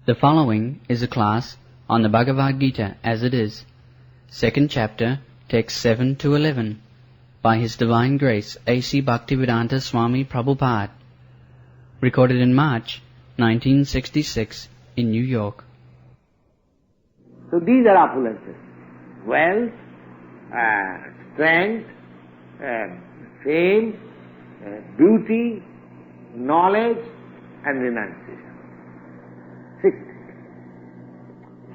The following is a class on the Bhagavad-gītā As It Is, second chapter, texts 7 to 11, by His Divine Grace A.C. Bhaktivedanta Swami Prabhupada, recorded in March 1966 in New York. So these are opulences: wealth, strength, fame, beauty, knowledge, and renunciation. 6.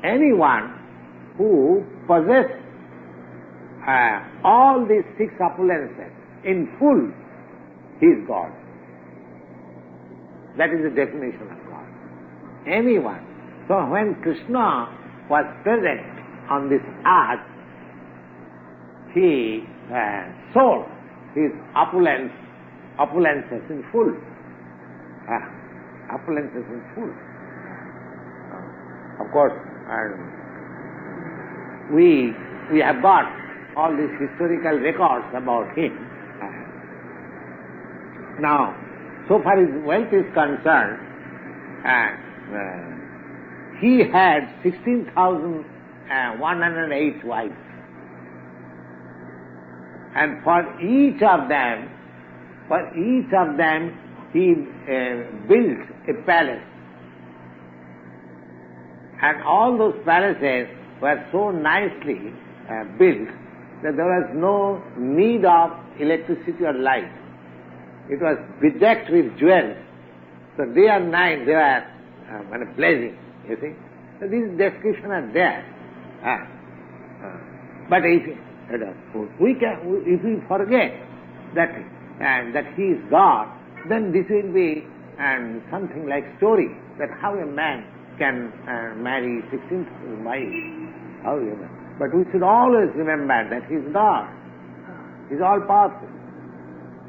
Anyone who possesses all these 6 opulences in full, he is God. That is the definition of God. Anyone. So when Krishna was present on this earth, he saw his opulences in full. Opulences in full. Of course, we have got all these historical records about him. Now, so far as wealth is concerned, he had 16,108 wives. And for each of them, he built a palace. And all those palaces were so nicely built that there was no need of electricity or light. It was bedecked with jewels. So day and night they were blazing, you see. So these descriptions are there. But if we forget that he is God, then this will be something like story, that how a man can marry 16,000 wives. How you know? But we should always remember that he is God. He is all powerful.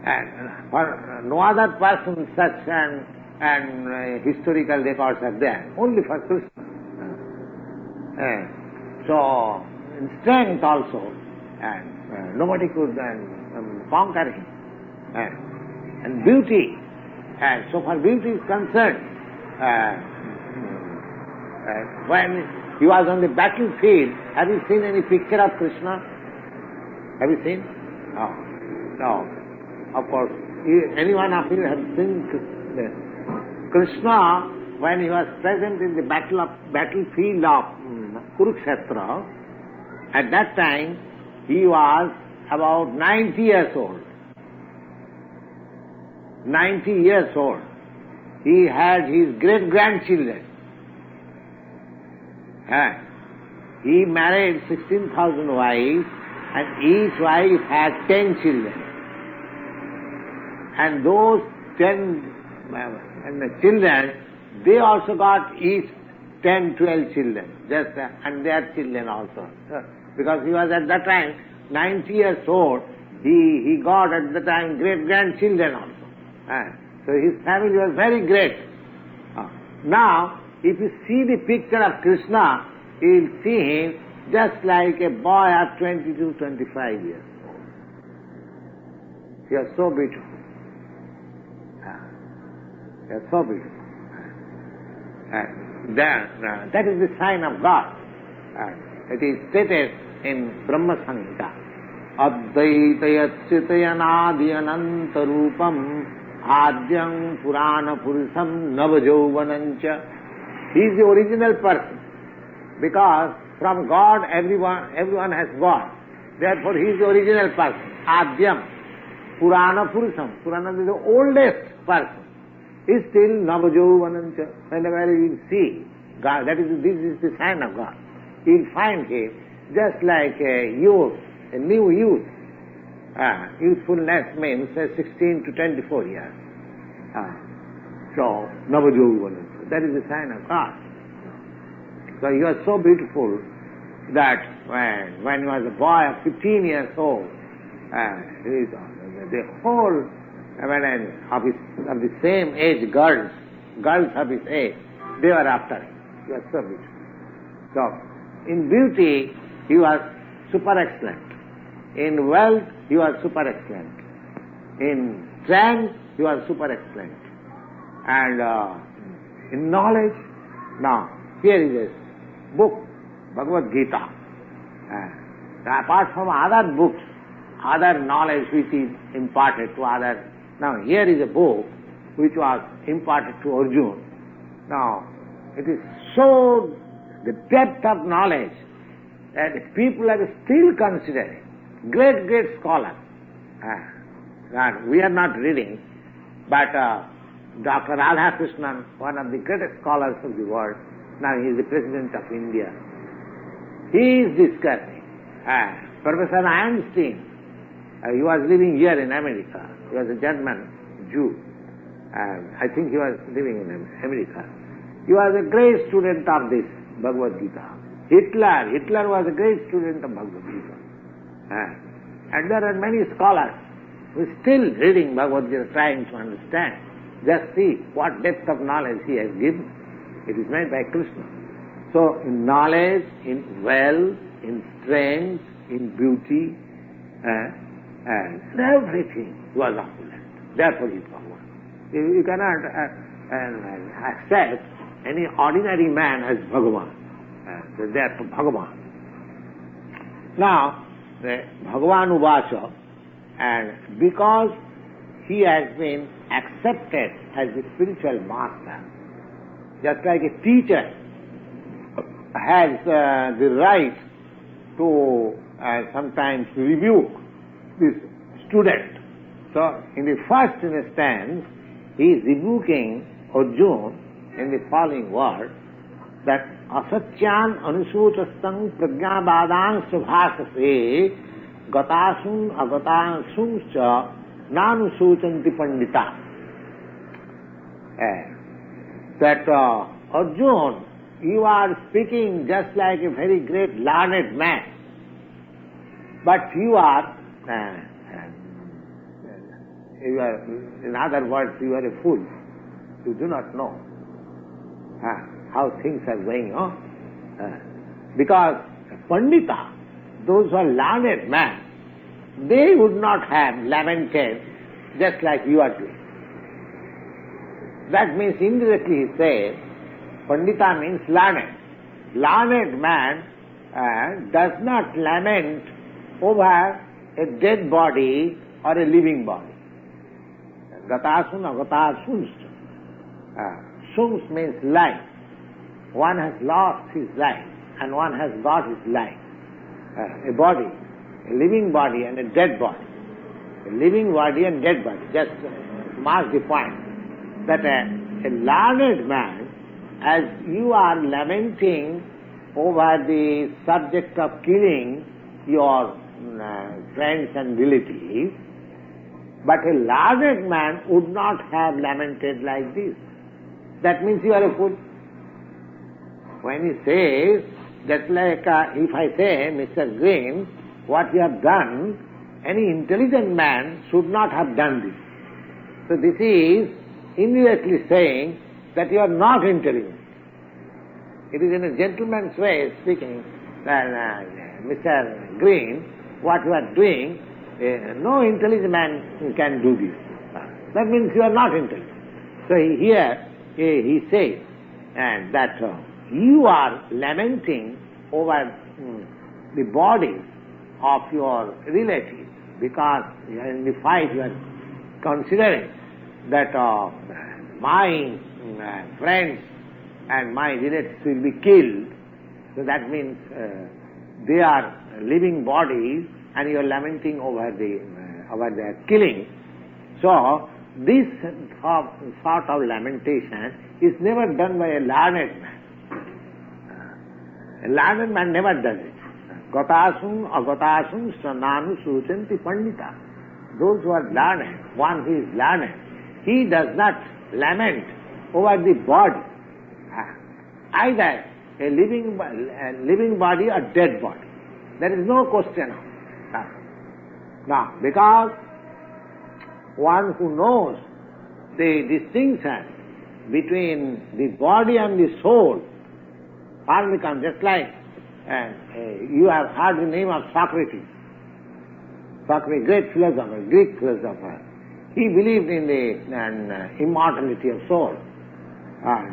And for no other person such historical records are there, only for Krishna. So in strength also, nobody could conquer him. And beauty, so far beauty is concerned, when he was on the battlefield, have you seen any picture of Krishna? Have you seen? No. Of course, anyone of you have seen Krishna when he was present in the battlefield of Kurukshetra. At that time, he was about 90 years old. 90 years old. He had his great-grandchildren. He married 16,000 wives, and each wife had 10 children. And those 10 children, they also got each 10, 12 children, and their children also. Because he was at that time 90 years old, he got at the time great-grandchildren also. So his family was very great. Now, if you see the picture of Krishna, you will see him just like a boy of 22, 25 years old. He was so beautiful. He was so beautiful. That is the sign of God. It is stated in Brahma Samhita. Advaitayacchitayanadhyanantarupam Adyam Purana Purusham Navajauvanancha. He is the original person. Because from God everyone has God. Therefore he is the original person. Adyam Purana Purusham. Purana is the oldest person. He is still Navajauvanancha. Whenever you will see God, this is the sign of God. You will find him just like a youth, a new youth. Youthfulness means 16 to 24 years. So, Navajauvanancha. That is the sign of God. So he was so beautiful that when he was a boy of 15 years old, the whole of the same age girls of his age, they were after him. He was so beautiful. So, in beauty, he was super excellent. In wealth, he was super excellent. In strength, he was super excellent. And in knowledge, Now, here is a book, Bhagavad-gītā. Apart from other books, other knowledge which is imparted to others. Now, here is a book which was imparted to Arjuna. Now, it is so the depth of knowledge that people are still considering great, great scholars. We are not reading, but Dr. ISKCON, one of the greatest scholars of the world, now he is the President of India. He is discussing. Professor Einstein, he was living here in America. He was a German Jew. I think he was living in America. He was a great student of this Bhagavad-gītā. Hitler was a great student of Bhagavad-gītā. And there are many scholars who are still reading Bhagavad-gītā, trying to understand. Just see what depth of knowledge he has given. It is made by Krishna. So in knowledge, in wealth, in strength, in beauty, and everything was opulent. Therefore he is Bhagavan. You cannot accept any ordinary man as Bhagavan. Therefore Bhagavan. Now, the Bhagavan Uvacha, and because he has been accepted as the spiritual master, just like a teacher has the right to sometimes rebuke this student. So, in the first instance, he is rebuking Arjuna in the following words, that asatyan anusutastam prajnabadang subhasase gatasum agatasum cha nanusuchanti pandita. That Arjuna, you are speaking just like a very great learned man, but you are, in other words, you are a fool. You do not know how things are going on. Because Pandita, those who are learned men, they would not have lamented just like you are doing. That means indirectly he says, Pandita means learned. Learned man does not lament over a dead body or a living body. Gatasun agatasun. Sums means life. One has lost his life and one has got his life. A body, a living body and a dead body. A living body and dead body. Just mark the point that a learned man, as you are lamenting over the subject of killing your friends and relatives, but a learned man would not have lamented like this. That means you are a fool. When he says, just like if I say, Mr. Green, what you have done, any intelligent man should not have done this. So this is indirectly saying that you are not intelligent. It is in a gentleman's way speaking that Mr. Green, what you are doing, no intelligent man can do this. That means you are not intelligent. So here he says that you are lamenting over the bodies of your relatives because in the fight you are considering that my friends and my relatives will be killed. So that means they are living bodies and you are lamenting over their killing. So this sort of lamentation is never done by a learned man. A learned man never does it. Gatasum agatasum sananu suchanti pandita. Those who are learned, one who is learned, he does not lament over the body, either a living body or dead body. There is no question of that. Now, because one who knows the distinction between the body and the soul, becomes just like you have heard the name of Socrates. Socrates, great philosopher, Greek philosopher. He believed in the immortality of soul.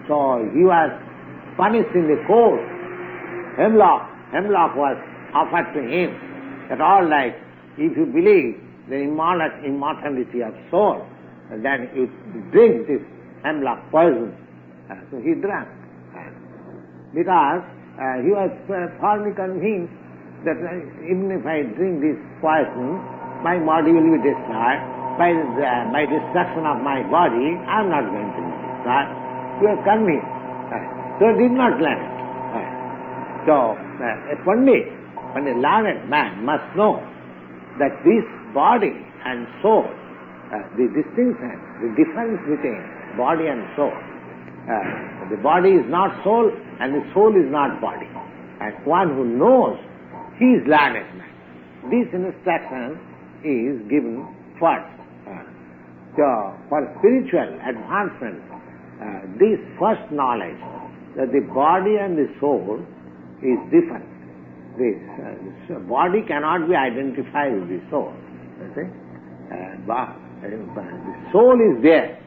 So he was punished in the court. Hemlock was offered to him. At all, like, if you believe the immortality of soul, then you drink this hemlock poison. So he drank. Because he was firmly convinced that even if I drink this poison, my body will be destroyed. By destruction of my body, I am not going to be destroyed. He was convinced. So he did not learn it. So a Pandit, when a learned man must know that this body and soul, the distinction, the difference between body and soul. The body is not soul and the soul is not body. And one who knows, he is learned man. This instruction is given first. So for spiritual advancement, this first knowledge that the body and the soul is different. This body cannot be identified with the soul. Okay? The soul is there,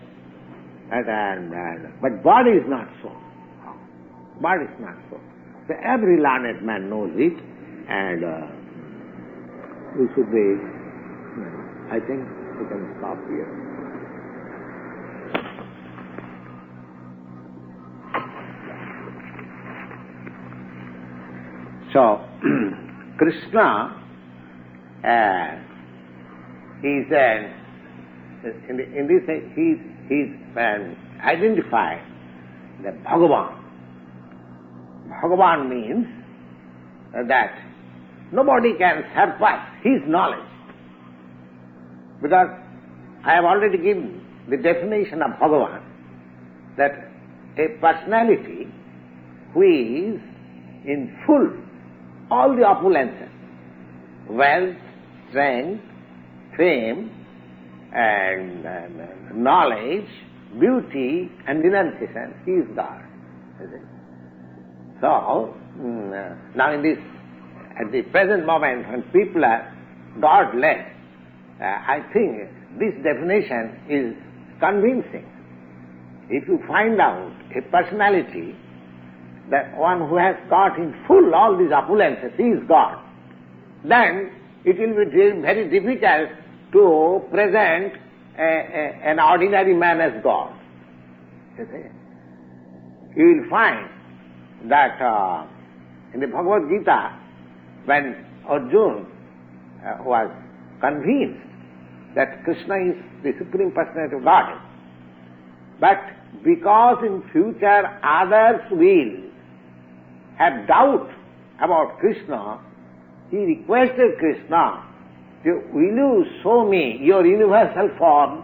but body is not soul. Body is not soul. So every learned man knows it, and we should be. I think we can stop here. So, Krishna is in this he's identified the Bhagavan. Bhagavan means that nobody can surpass his knowledge. Because I have already given the definition of Bhagavan, that a personality who is in full all the opulences, wealth, strength, fame, and knowledge, beauty, and renunciation, he is God. So, now at the present moment when people are God-led, I think this definition is convincing. If you find out a personality, that one who has got in full all these opulences, he is God, then it will be very difficult to present an ordinary man as God. You will find that in the Bhagavad-gītā, when Arjuna was convinced that Krishna is the Supreme Personality of Godhead, but because in future others will have doubt about Krishna, he requested Krishna, will you show me your universal form?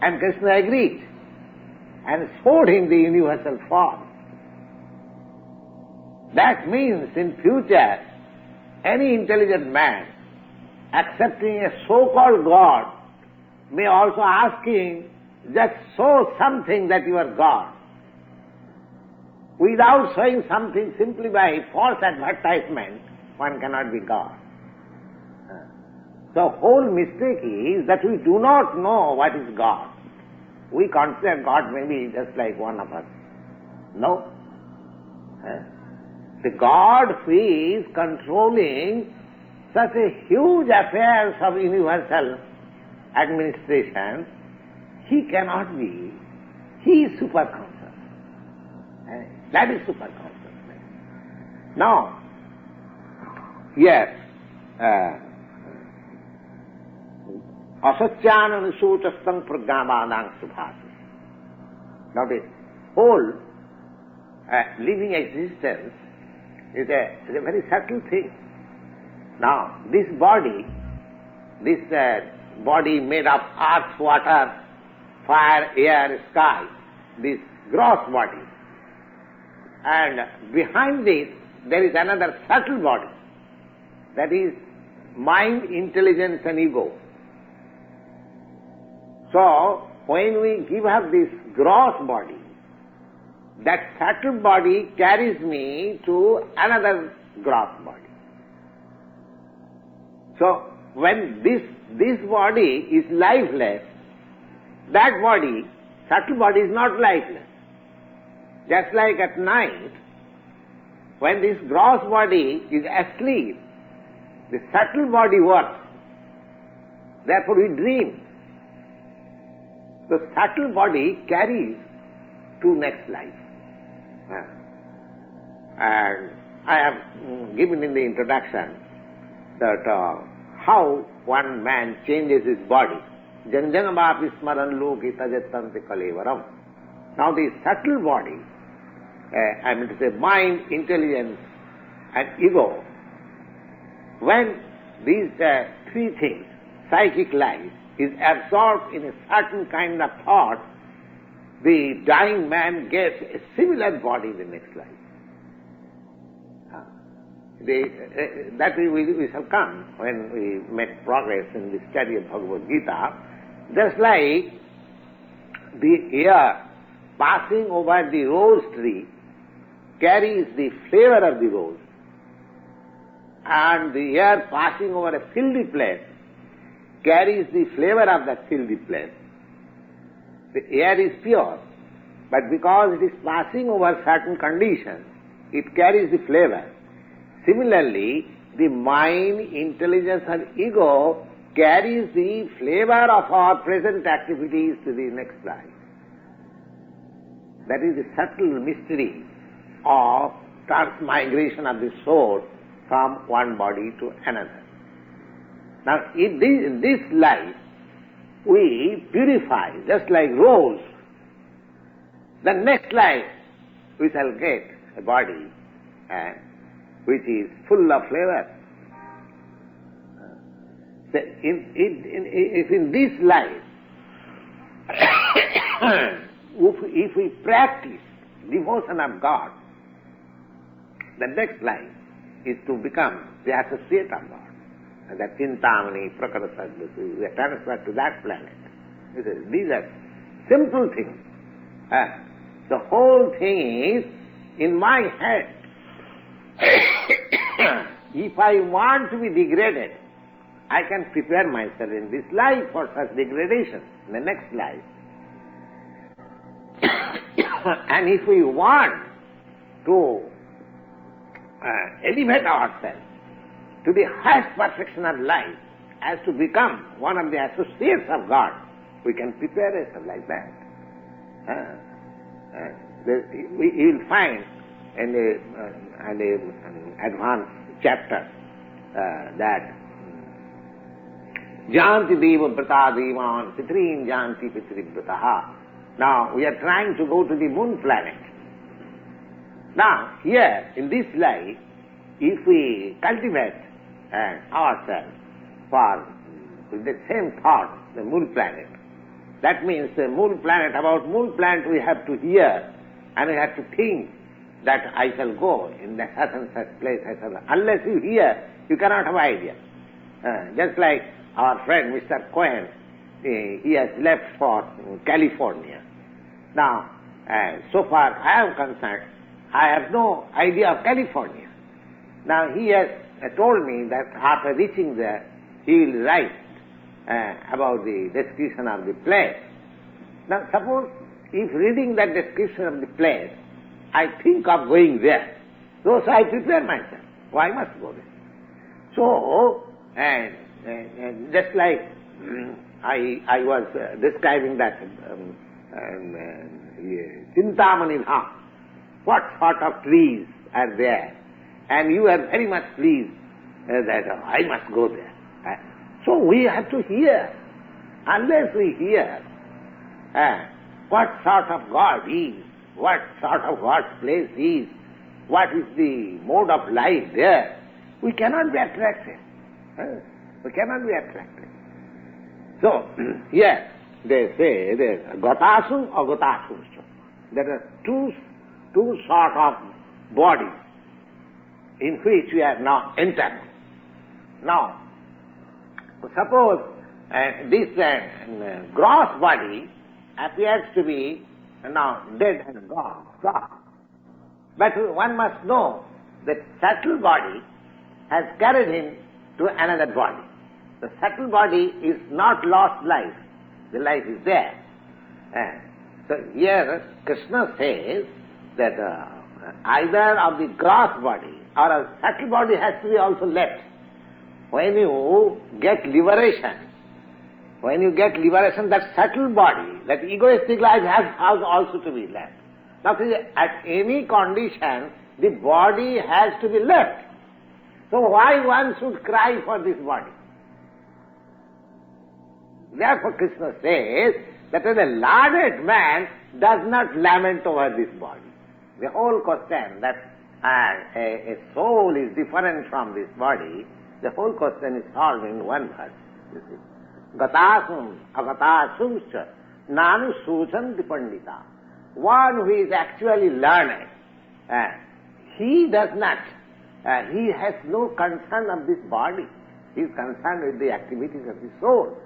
And Krishna agreed and showed him the universal form. That means in future, any intelligent man accepting a so-called God may also ask him, just show something that you are God. Without showing something simply by false advertisement, one cannot be God. The whole mistake is that we do not know what is God. We consider God maybe just like one of us. No. The God who is controlling such a huge affairs of universal administration, he cannot be. He is superconscious. That is superconsciousness. Now, yes, asatyanam sutastam pragnamanang subhati. Now the whole living existence is a very subtle thing. Now this body made of earth, water, fire, air, sky, this gross body. And behind this there is another subtle body, that is mind, intelligence and ego. So, when we give up this gross body, that subtle body carries me to another gross body. So, when this body is lifeless, that body, subtle body is not lifeless. Just like at night, when this gross body is asleep, the subtle body works. Therefore we dream. The subtle body carries to next life. And I have given in the introduction that how one man changes his body. Janjanamapi smaran loki tajatanti kalevaram. Now the subtle body, I mean to say mind, intelligence and ego, when these three things, psychic life, is absorbed in a certain kind of thought, the dying man gets a similar body in the next life. That we shall come when we make progress in the study of Bhagavad-gītā. Just like the air passing over the rose tree carries the flavor of the rose, and the air passing over a filthy place carries the flavor of that filthy place. The air is pure, but because it is passing over certain conditions, it carries the flavor. Similarly, the mind, intelligence and ego carries the flavor of our present activities to the next life. That is the subtle mystery of transmigration of the soul from one body to another. Now, in this life, we purify, just like rose. The next life, we shall get a body which is full of flavor. If in this life, if we practice devotion of God, the next life is to become the associate of God. And that Chintamani, Prakarasajvatu, we are transferred to that planet. These are simple things. The whole thing is in my head. If I want to be degraded, I can prepare myself in this life for such degradation, in the next life. And if we want to elevate ourselves to the highest perfection of life, as to become one of the associates of God, we can prepare ourselves like that. You will find in an advanced chapter that Janti Deva Brata Devan Pitrin Janti Pitri Brataha. Now we are trying to go to the moon planet. Now here in this life, if we cultivate ourselves for with the same thought, the moon planet, that means the moon planet, about moon planet we have to hear and we have to think that I shall go in such and such place. Unless you hear, you cannot have idea. Just like our friend Mr. Cohen, he has left for California. Now, so far I am concerned, I have no idea of California. Now he has told me that after reaching there, he will write about the description of the place. Now suppose if reading that description of the place, I think of going there. So I prepare myself. Oh, I must go there. So, just like I was describing that Chintamani Dham, what sort of trees are there, and you are very much pleased that I must go there. So we have to hear. Unless we hear what sort of God is, what sort of God's place is, what is the mode of life there, we cannot be attracted. We cannot be attracted. So, here they say there Gatasum or Gatasum. There are two sort of bodies in which we are now entered. Now, suppose this gross body appears to be now dead and gone. But one must know that subtle body has carried him to another body. The subtle body is not lost life. The life is there. So here Krishna says that either of the gross body or a subtle body has to be also left. When you get liberation, that subtle body, that egoistic life has also to be left. Now, at any condition, the body has to be left. So why one should cry for this body? Therefore Krishna says that a learned man does not lament over this body. The whole question that a soul is different from this body, the whole question is solved in one verse. You see, gatasum agatasumscha nanu suchanti pandita. One who is actually learned, he does not, he has no concern of this body. He is concerned with the activities of the soul.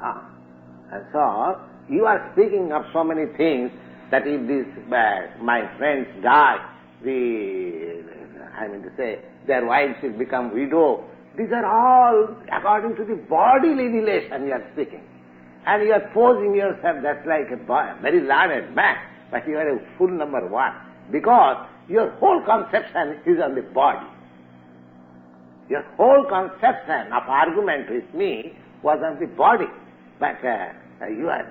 And so, you are speaking of so many things that if this, my friends die, their wives will become widow. These are all according to the bodily relation you are speaking. And you are posing yourself that's like a very learned man, but you are a fool number one, because your whole conception is on the body. Your whole conception of argument with me was on the body, but you are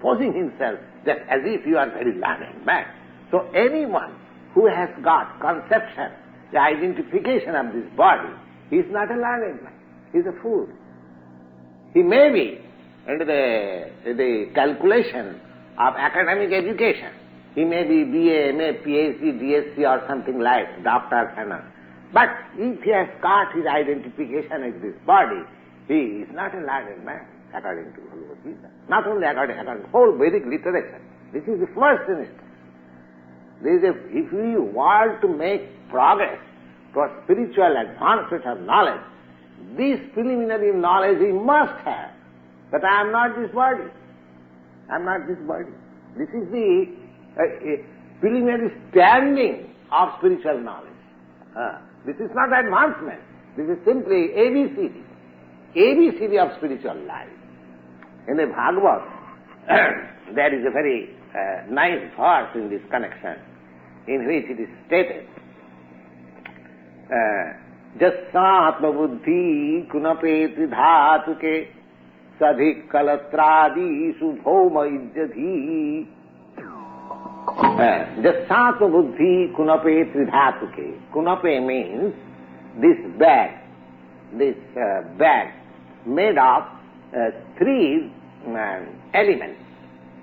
posing himself just as if you are very learned man. So anyone who has got conception, the identification of this body, he is not a learned man. He is a fool. He may be into the calculation of academic education. He may be BA, MA, PhD, DSc or something like doctor and all. But if he has got his identification with this body, he is not a learned man, according to Bhagavad-gītā. Not only according to whole Vedic literature. This is the first instance. If we want to make progress towards spiritual advancement of knowledge, this preliminary knowledge we must have. That I am not this body. I am not this body. This is the preliminary standing of spiritual knowledge. This is not advancement. This is simply ABCD. ABCD of spiritual life. In the Bhagavad, there is a very nice verse in this connection, in which it is stated, Jassatma buddhi kunapeti dhatuke sadhik kalatradi subhoma ijjadhi. Jassatma buddhi kunapeti dhatuke. Kunape means this bag made of three elements.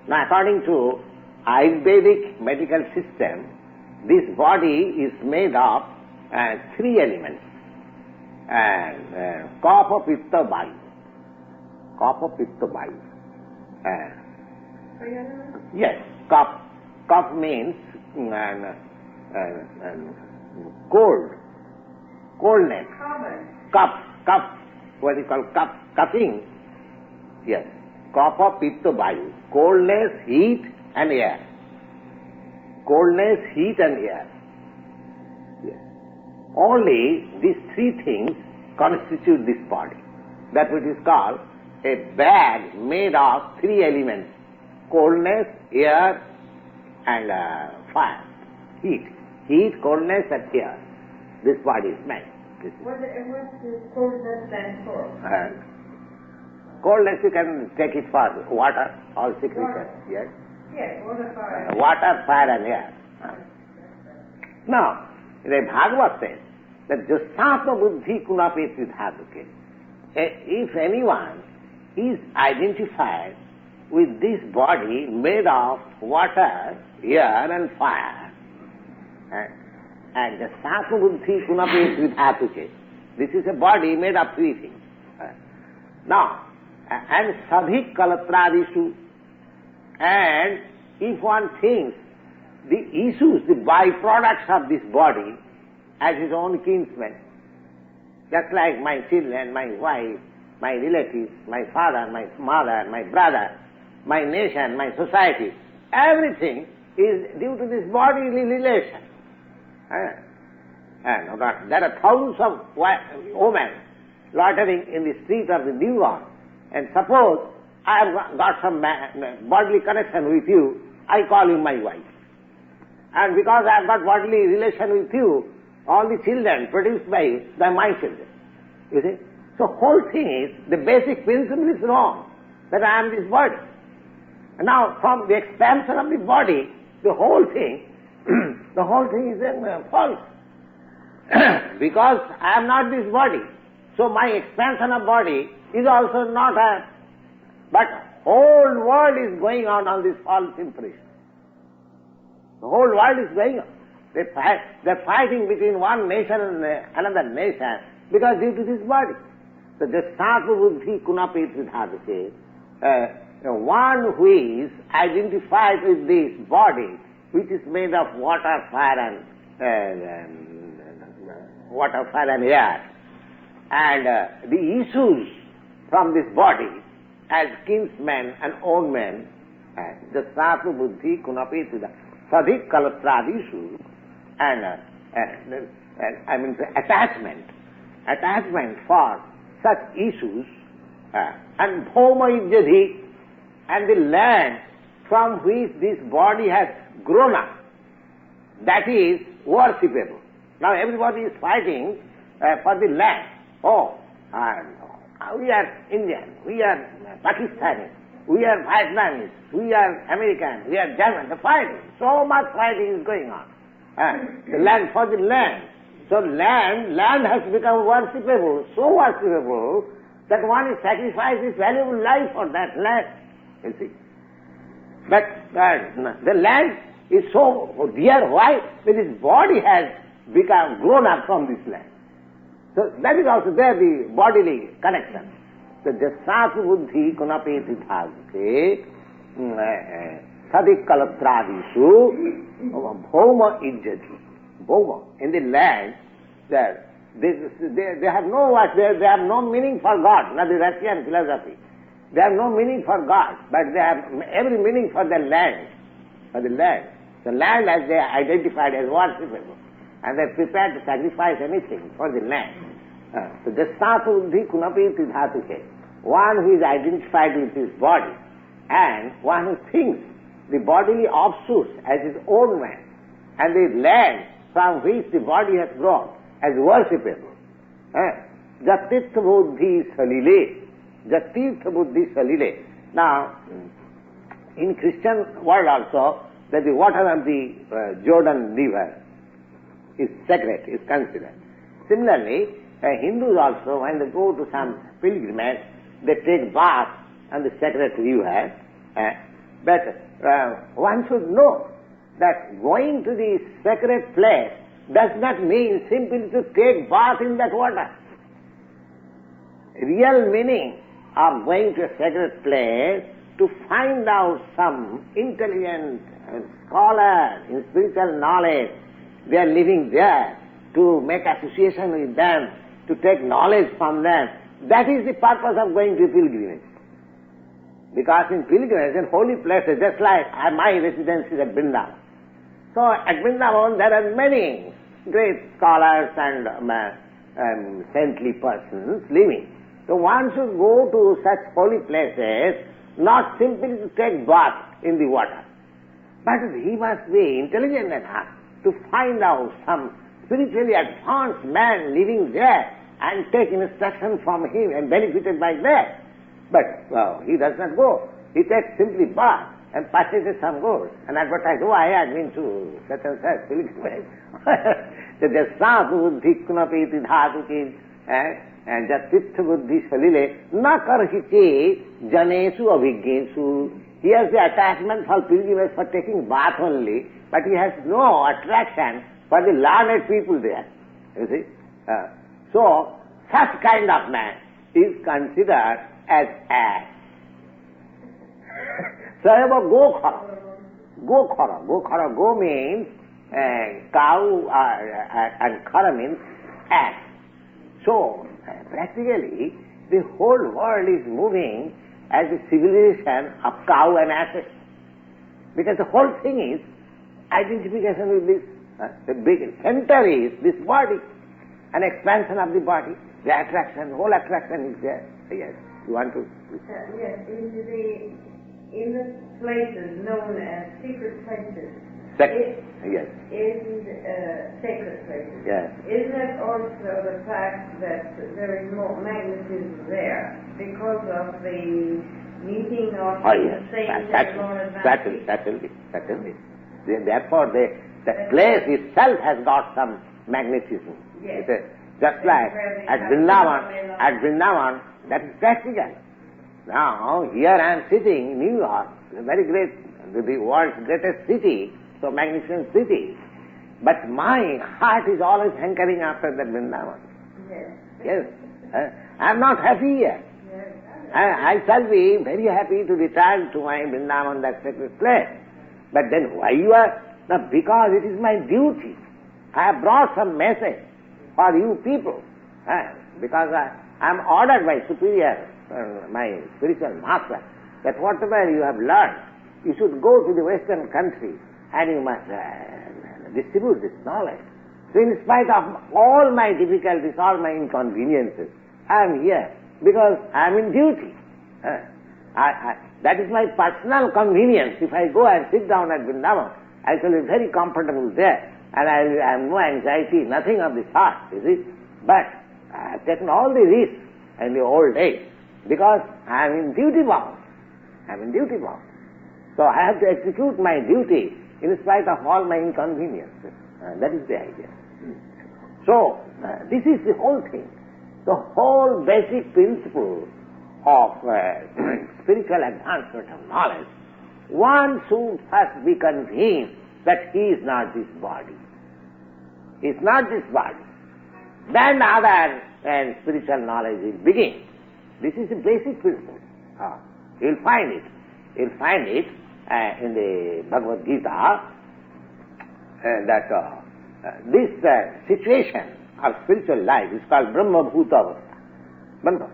Now, according to Ayurvedic medical system, this body is made of three elements. Kapha, Pitta, Vayu. Kapha, Pitta, Vayu. Yes, Kapha means coldness. Cup, what is called cupping. Yes, Kapha, Pitta, Vayu. Coldness, heat and air. Coldness, heat and air. Yes. Only these three things constitute this body. That which is called a bag made of three elements: coldness, air and fire. Heat, coldness and air. This body is made. What does coldness stand for? Coldness you can take it for water, all six reasons. Yes? Yes, water, fire. Water, fire and air. Now, the Bhagavad says that Jassatma buddhi kunapeti dhatuke. If anyone is identified with this body made of water, air and fire, and Jassatma buddhi kunapeti dhatuke, this is a body made of three things. Now, and sadhik kalatradishu, and if one thinks the issues, the byproducts of this body as his own kinsmen, just like my children, my wife, my relatives, my father, my mother, my brother, my nation, my society, everything is due to this bodily relation. And there are thousands of women loitering in the street of the newborn, and suppose I have got some bodily connection with you, I call you my wife. And because I have got bodily relation with you, all the children produced by you, they are my children. You see? So whole thing is, the basic principle is wrong, that I am this body. And now from the expansion of the body, the whole thing is false. Because I am not this body. So my expansion of body is also not a... But whole world is going on this false impression. The whole world is going on. They're fighting between one nation and another nation because due to this body. So the Sattva Buddhi Kunapi Tridhatuke, one who is identified with this body, which is made of water, fire and air, and the issues from this body as kinsmen and own men, the Sattva Buddhi Kunapi Tridhatuke, Sadhik Kalatrādishu, and attachment for such issues, and Bhoma Ijjadhi, and the land from which this body has grown up, that is worshipable. Now everybody is fighting for the land. We are Indian, we are Pakistani, we are Vietnamese, we are American, we are German. The fighting, so much fighting is going on. The land for the land. So land has become worshipable, so worshipable that one is sacrificing his valuable life for that land. You see. But the land is so dear. Why? Because his body has become grown up from this land. So that is also there, the bodily connection. So Jasasu Buddhi Kunapi Tridhatuke Sadik Kalatrādishu Bhoma Ijjati. Bhoma. In the land, they have no what, they have no meaning for God, not the Russian philosophy. They have no meaning for God, but they have every meaning for the land. For the land. The land as they are identified as worshipable. And they are prepared to sacrifice anything for the land. So Jasasu Buddhi Kunapi Tridhatuke. One who is identified with his body, and one who thinks the bodily offshoots as his own man, and the land from which the body has grown as worshipable. Jatirtha Buddhi Salile. Jatirtha Buddhi Salile. Now, in Christian world also, that the water of the Jordan river is sacred, is considered. Similarly, Hindus also, when they go to some pilgrimage, they take bath on the sacred river. But one should know that going to the sacred place does not mean simply to take bath in that water. Real meaning of going to a sacred place to find out some intelligent scholar in spiritual knowledge. They are living there, to make association with them, to take knowledge from them. That is the purpose of going to pilgrimage. Because in pilgrimage, in holy places, just like my residence is at Vrindavan. So at Vrindavan there are many great scholars and saintly persons living. So one should go to such holy places not simply to take bath in the water, but he must be intelligent enough to find out some spiritually advanced man living there and take instruction from him and benefited by that. But he does not go. He takes simply bath and purchases some gold and advertises, I have been to such and such pilgrimage. So the Sattva Buddhi Kunapi Tridhatuke and Jatirtha Buddhi Salile na karhiche janesu abhigyesu. He has the attachment for pilgrimage for taking bath only, but he has no attraction for the learned people there. You see? So such kind of man is considered as ass. So about Go means cow and khara means ass. So practically the whole world is moving as a civilization of cow and asses. Because the whole thing is identification with this. The big center is this body, an expansion of the body, the attraction, whole attraction is there. Yes, you want to? Yes, in the places known as secret places, Yes. In sacred places. Yes. Isn't it also the fact that there is more magnetism there because of the meeting of Yes. saints That and more will be. Therefore, the place itself has got some magnetism. Yes. Just like at Vrindavan, that is practical. Now, here I am sitting in New York, a very great, the world's greatest city, so magnificent city. But my heart is always hankering after that Vrindavan. Yes. Yes. I am not happy here. Yes. I shall be very happy to return to my Vrindavan, that sacred place. But then why you are? Now, because it is my duty. I have brought some message for you people. Because I am ordered by superior, my spiritual master, that whatever you have learned, you should go to the Western country and you must distribute this knowledge. So in spite of all my difficulties, all my inconveniences, I am here because I am in duty. That is my personal convenience. If I go and sit down at Vrindavan, I shall be very comfortable there and I have no anxiety, nothing of the sort, you see. But I have taken all the risks in the old days because I am in duty bound. I am in duty bound. So I have to execute my duty in spite of all my inconveniences. That is the idea. So, this is the whole thing. The whole basic principle of spiritual advancement of knowledge. One should first be convinced that he is not this body. He is not this body. Then other spiritual knowledge will begin. This is the basic principle. You'll find it. You'll find it in the Bhagavad-gītā that this situation of spiritual life is called Brahma-bhuta avastha.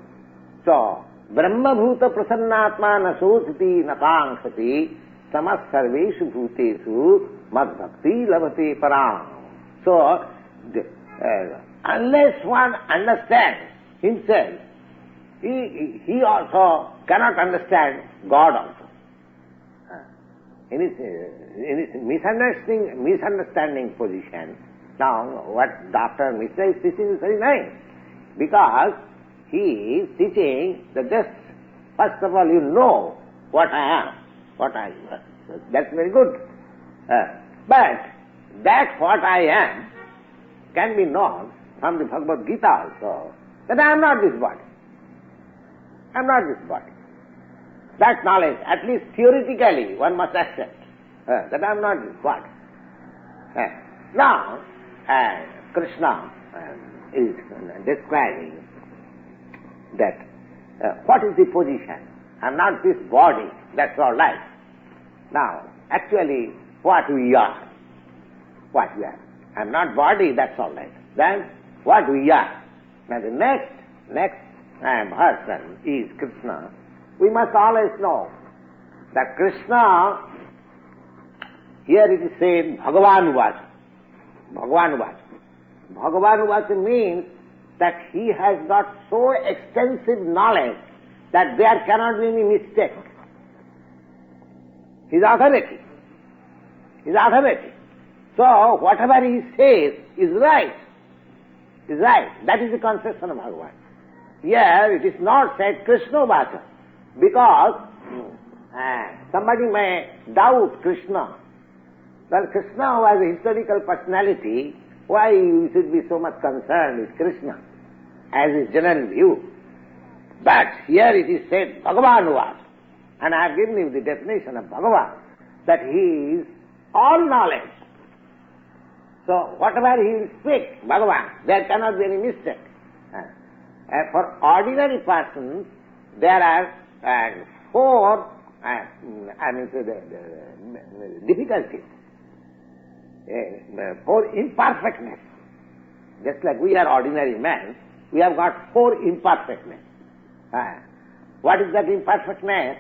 So, Brahma-bhuta prasannātmā na sotati na kāṅksati samas sarveshu bhūteshu mad-bhakti labhate parāṁ. So, unless one understands himself, he also cannot understand God also. In his misunderstanding position, now what Dr. Mishra is teaching is very nice, because he is teaching that just first of all you know what I am, what I am. So that's very good. But that what I am can be known from the Bhagavad-gītā also, that I am not this body. I am not this body. That knowledge, at least theoretically, one must accept that I am not this body. Now, Krishna is describing that what is the position? I am not this body, that's all right. Now, actually, what we are? What we are? I am not body, that's all right. Then, what we are? Now, the next person is Krishna. We must always know that Krishna, here it is said, Bhagavan Vacha. Bhagavan Vacha. Bhagavan Vacha means that he has got so extensive knowledge that there cannot be any mistake. His authority. His authority. So, whatever he says is right. Is right. That is the conception of Bhagavan. Here it is not said Krishna Vacha, because somebody may doubt Krishna. Well, Krishna was a historical personality. Why you should be so much concerned with Krishna, as is general view. But here it is said Bhagavan Vacha, and I have given you the definition of Bhagavan, that he is all knowledge. So whatever he will speak, Bhagavan, there cannot be any mistake. For ordinary persons, there are four difficulties, four imperfectness. Just like we are ordinary men, we have got four imperfectness. What is that imperfectness?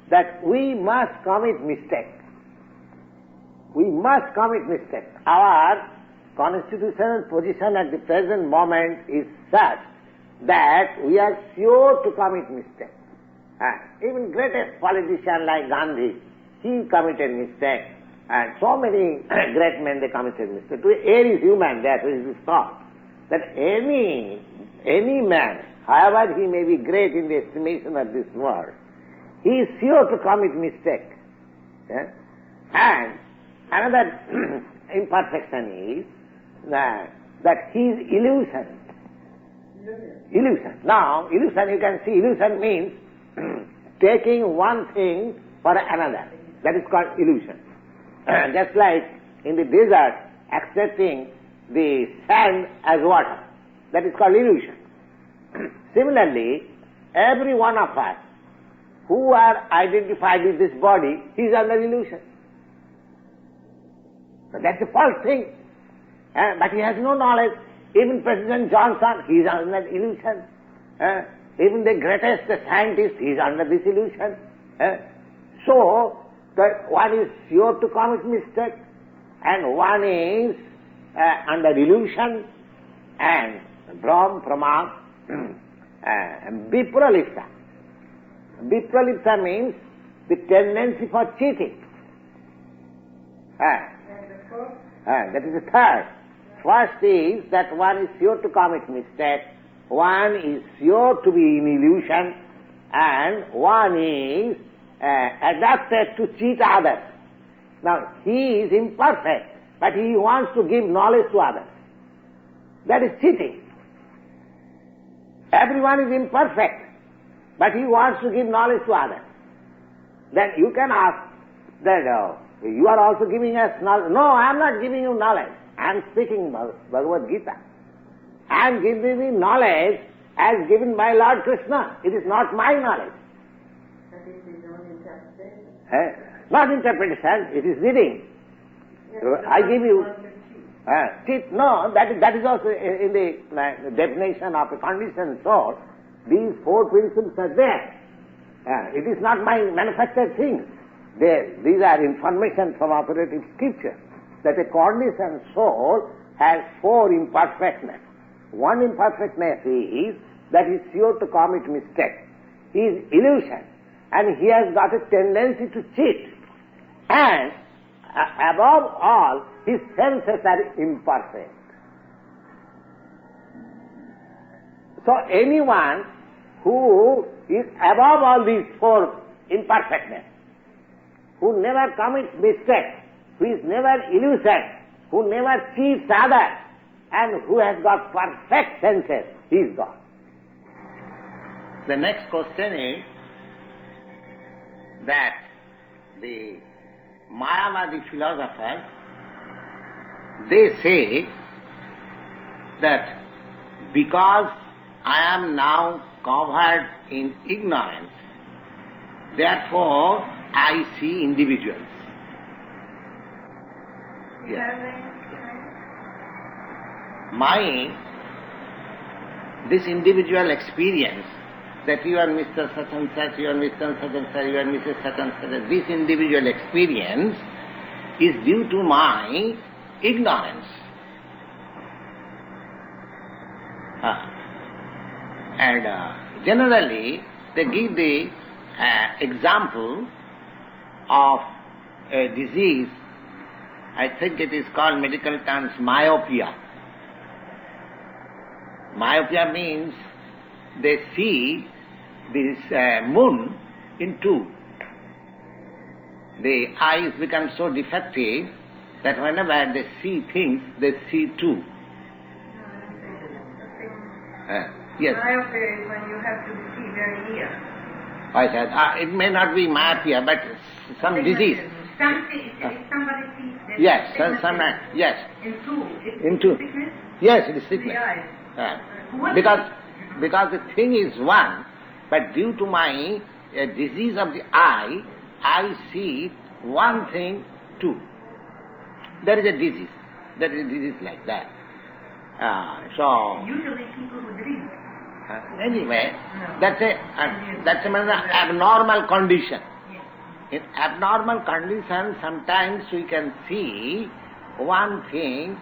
That we must commit mistake. We must commit mistake. Our constitutional position at the present moment is such that we are sure to commit mistake. Even greatest politician like Gandhi, he committed mistake And so many great men, they committed mistake. Any human, that is this thought, that any man, however he may be great in the estimation of this world, he is sure to commit mistake. Yeah? And another imperfection is that he is illusion. Illusion. Now, illusion, you can see, illusion means taking one thing for another. That is called illusion. Just like in the desert, accepting the sand as water. That is called illusion. Similarly, every one of us who are identified with this body, he is under illusion. So that's a false thing. But he has no knowledge. Even President Johnson, he is under illusion. Even the greatest scientist, he is under this illusion. So, that one is sure to commit mistake, and one is under illusion, and Brahm, Pramad, Vipralipsa. Vipralipsa means the tendency for cheating. That is the third. First is that one is sure to commit mistake, one is sure to be in illusion, and one is adapted to cheat others. Now, he is imperfect, but he wants to give knowledge to others. That is cheating. Everyone is imperfect, but he wants to give knowledge to others. Then you can ask that you are also giving us knowledge. No, I am not giving you knowledge. I am speaking Bhagavad-gītā. I am giving you knowledge as given by Lord Krishna. It is not my knowledge. That is his own interpretation. Not interpretation, it is reading. Yes, I give you... no, that is also in the definition of a conditioned soul. These four principles are there. It is not my manufactured things. These are information from operative scripture. That a conditioned soul has four imperfectness. One imperfectness is that he is sure to commit mistake. He is illusion, and he has got a tendency to cheat. And above all, his senses are imperfect. So anyone who is above all these four imperfectness, who never commits mistake, who is never illusion, who never cheats others, and who has got perfect senses, he is God. The next question is that the Mayavadi philosophers, they say that because I am now covered in ignorance, therefore I see individuals. Yes. This individual experience, that you are Mr. such and such, you are Mr. such and such, you are Mrs. such and such, this individual experience is due to my ignorance. And generally, they give the example of a disease, I think it is called medical terms myopia. Myopia means they see this moon in two. The eyes become so defective that whenever they see things, they see two. Yes. Myopia is when you have to see very near. I said, it may not be myopia, but some disease. Something, if somebody sees that. Yes, yes. In two. Sickness? Yes, it is sickness. Because the thing is one, but due to my disease of the eye, I see one thing two. There is a disease. There is a disease like that. Usually people who drink. Anyway, that's another abnormal condition. In abnormal condition, sometimes we can see one thing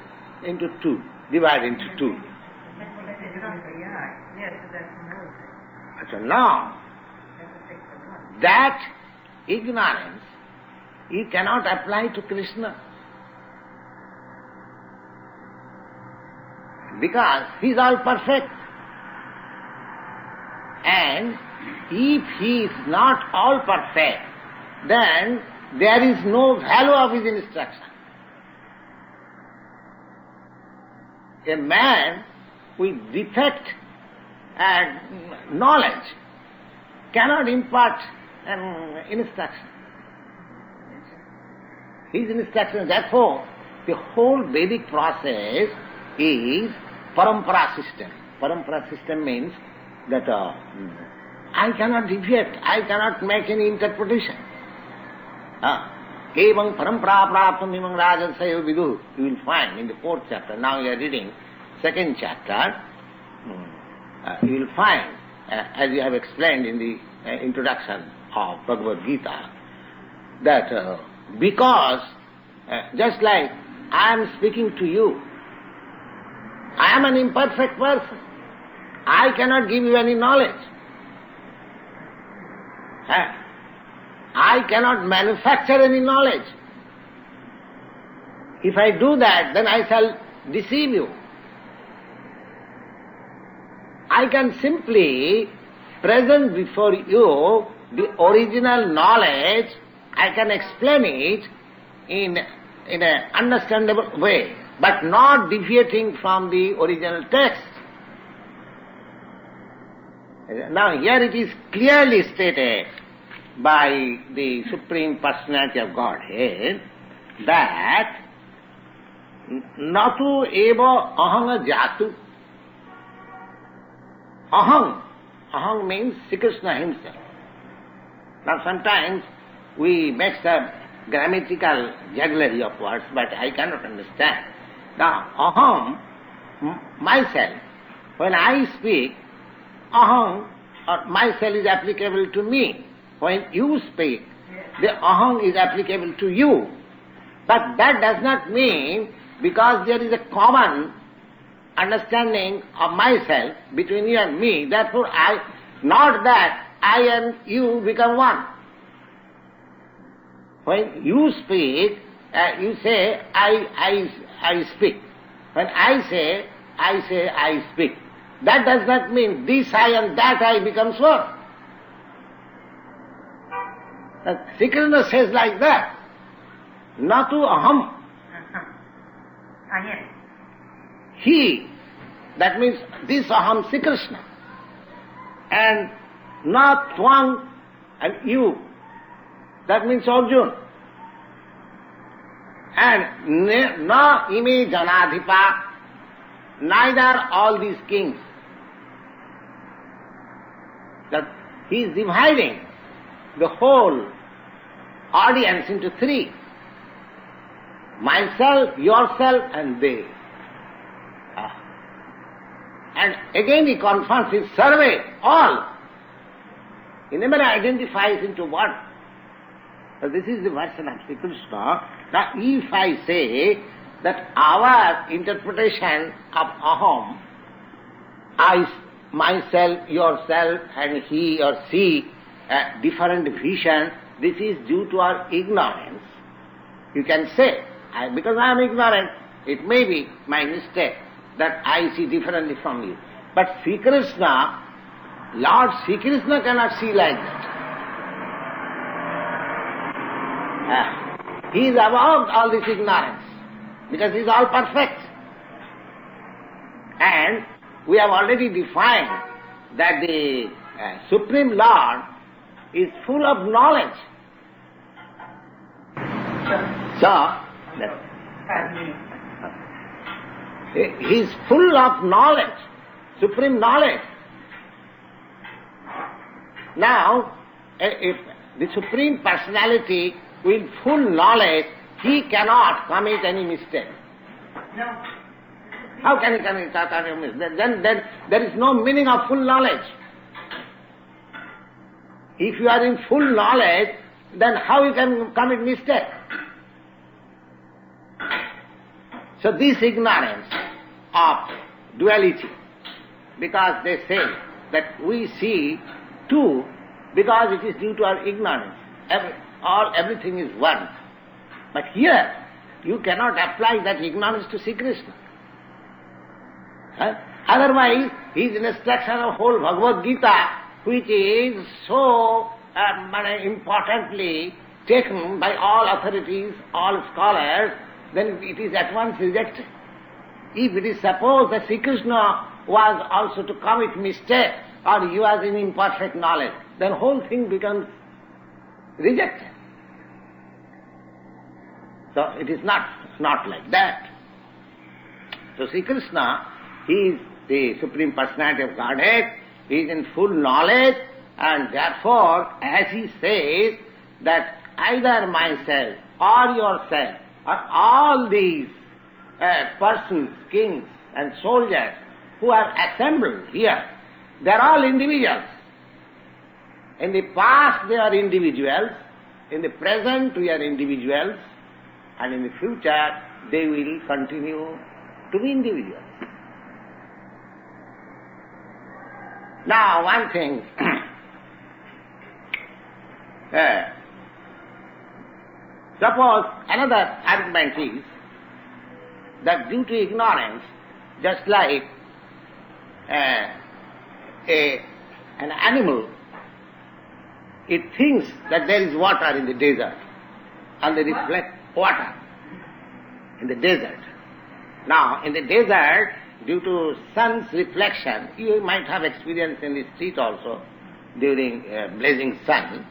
into two, divide into two. So now, that ignorance you cannot apply to Krishna. Because he is all perfect. And if he is not all perfect, then there is no value of his instruction. A man with defect and knowledge cannot impart an instruction. His instruction, therefore, the whole Vedic process is parampara system. Parampara system means that I cannot deviate, I cannot make any interpretation. Evam parampara praptam imam rajasayo vidu. You will find in the 4th chapter. Now you are reading 2nd chapter. You will find, as you have explained in the introduction of Bhagavad-gītā, that because just like I am speaking to you, I am an imperfect person. I cannot give you any knowledge. I cannot manufacture any knowledge. If I do that, then I shall deceive you. I can simply present before you the original knowledge. I can explain it in an understandable way, but not deviating from the original text. Now here it is clearly stated by the Supreme Personality of Godhead that natu eva ahanga jatu. Ahang means Sri Krishna himself. Now sometimes we make some grammatical jugglery of words, but I cannot understand. Now aham, myself, when I speak, aham or myself is applicable to me. When you speak, the aham is applicable to you. But that does not mean because there is a common understanding of myself between you and me, therefore not that I and you become one. When you speak, you say, I speak. When I say, I speak. That does not mean this I and that I becomes one. Sri Krishna says like that, natu aham. Yes. He, that means this aham Sri Krishna, and not twang and you, that means Arjuna, and na ime janadhipa, neither all these kings. That he is dividing the whole audience into 3. Myself, yourself and they. And again he confirms his survey, all. He never identifies into one. So this is the version of Sri Krishna. Now if I say that our interpretation of aham, I, myself, yourself and he or she, different vision, this is due to our ignorance. You can say, because I am ignorant, it may be my mistake that I see differently from you. But Sri Krishna, Lord Sri Krishna cannot see like that. He is above all this ignorance, because he is all perfect. And we have already defined that the Supreme Lord is full of knowledge. So, he is full of knowledge, supreme knowledge. Now, if the Supreme Personality with full knowledge, he cannot commit any mistake. No. How can he commit any mistake? Then there is no meaning of full knowledge. If you are in full knowledge, then how you can commit mistake? So this ignorance of duality, because they say that we see two because it is due to our ignorance. everything is one. But here, you cannot apply that ignorance to see Krishna. Otherwise, his instruction of whole Bhagavad-gītā, which is so importantly taken by all authorities, all scholars, then it is at once rejected. If it is supposed that Sri Krishna was also to commit mistake or he was in imperfect knowledge, then whole thing becomes rejected. So it is not like that. So Sri Krishna, he is the Supreme Personality of Godhead, he is in full knowledge, and therefore, as he says, that either myself or yourself or all these persons, kings and soldiers who are assembled here, they are all individuals. In the past they are individuals, in the present we are individuals, and in the future they will continue to be individuals. Now one thing, suppose another argument is that due to ignorance, just like an animal, it thinks that there is water in the desert, and they reflect water in the desert. Now, in the desert, due to sun's reflection, you might have experience in the street also, during blazing sun,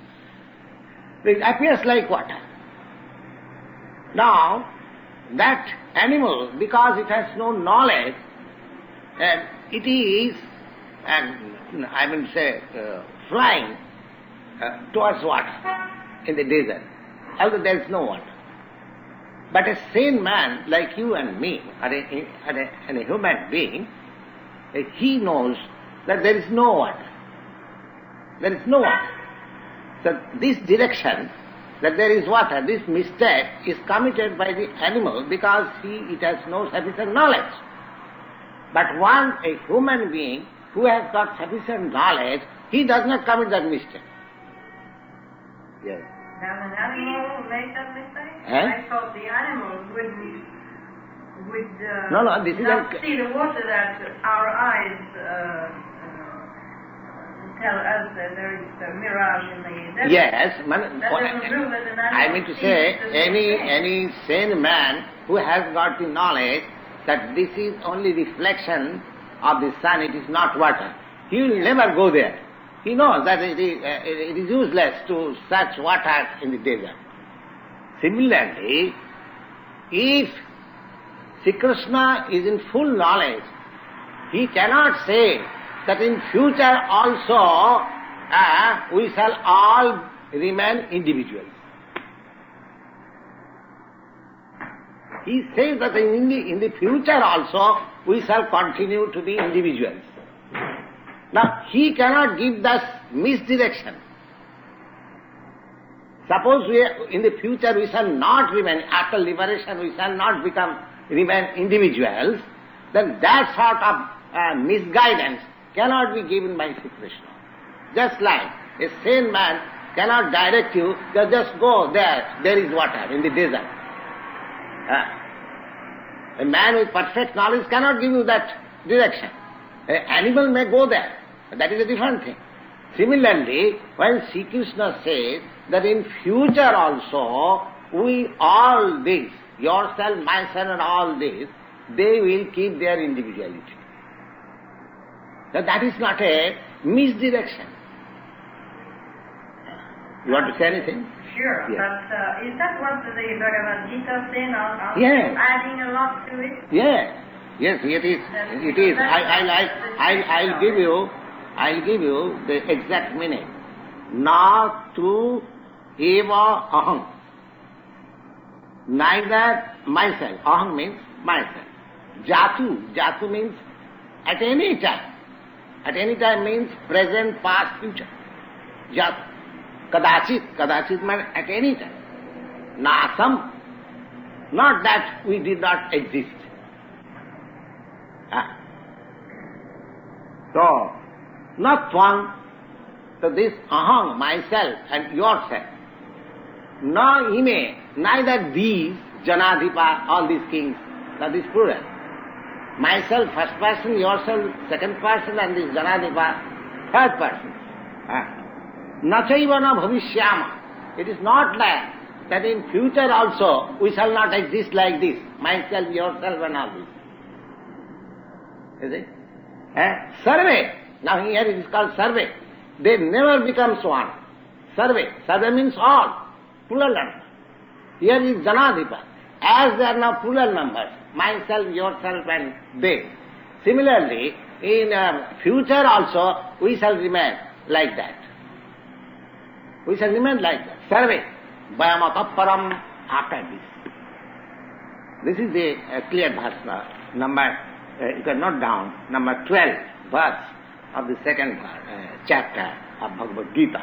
it appears like water. Now, that animal, because it has no knowledge, it is, flying towards water in the desert, although there is no water. But a sane man like you and me, or a human being, he knows that there is no water. There is no water. So this direction, that there is water, this mistake is committed by the animal because it has no sufficient knowledge. But a human being who has got sufficient knowledge, he does not commit that mistake. Yes. Does an animal make that mistake? I thought the animal would not see the water that our eyes tell us that there is a mirage in the desert. Yes, I mean to say, any sane man who has got the knowledge that this is only reflection of the sun, it is not water, he will never go there. He knows that it is useless to search water in the desert. Similarly, if Sri Krishna is in full knowledge, he cannot say that in future also we shall all remain individuals. He says that in the future also we shall continue to be individuals. Now, he cannot give thus misdirection. Suppose in the future we shall not remain, after liberation we shall not remain individuals, then that sort of misguidance cannot be given by Sri Krishna. Just like a sane man cannot direct you, just go there is water in the desert. A man with perfect knowledge cannot give you that direction. An animal may go there. That is a different thing. Similarly, when Sri Krishna says that in future also, we all this, yourself, myself and all this, they will keep their individuality. So that is not a misdirection. You want to say anything? Sure, yes. But is that what the Bhagavad-gītā says? Yes. Adding a lot to it? Yes. Yes, it is. It is. I'll give you the exact meaning. Na tu eva aham. Neither myself. Aham means myself. Jatu means at any time. At any time means present, past, future. Jatu. Kadachit means at any time. Nasam. Not that we did not exist. So, not one. So this aham, myself and yourself, Na ime, neither these, Janadhipa, all these kings, that is plural. Myself, first person, yourself, second person, and this Janadhipa, third person. Nachaiva na bhavishyama. It is not like that in future also we shall not exist like this, myself, yourself and all this. Is it? Sarve. Now here it is called sarve. They never become one. Sarve. Sarve means all. Plural number. Here is Janadhipa. As there are now plural numbers, myself, yourself and they. Similarly, in future also we shall remain like that. We shall remain like that. Sarve. Vayamataparam after this. This is the clear verse. Number, you can note down, number 12 verse of the second chapter of Bhagavad-gītā.